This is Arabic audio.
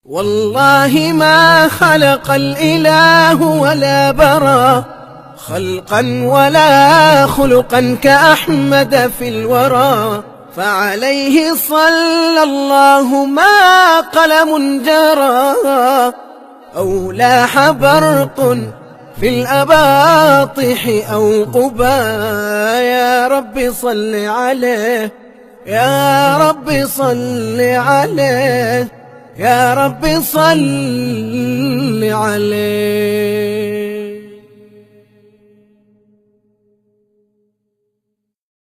والله ما خلق الإله ولا برى خلقا ولا خلقا كأحمد في الورى، فعليه صلى الله ما قلم جرى أو لاح برق في الأباطح أو قبا. يا رب صل عليه، يا رب صل عليه، يا رب صل عليه.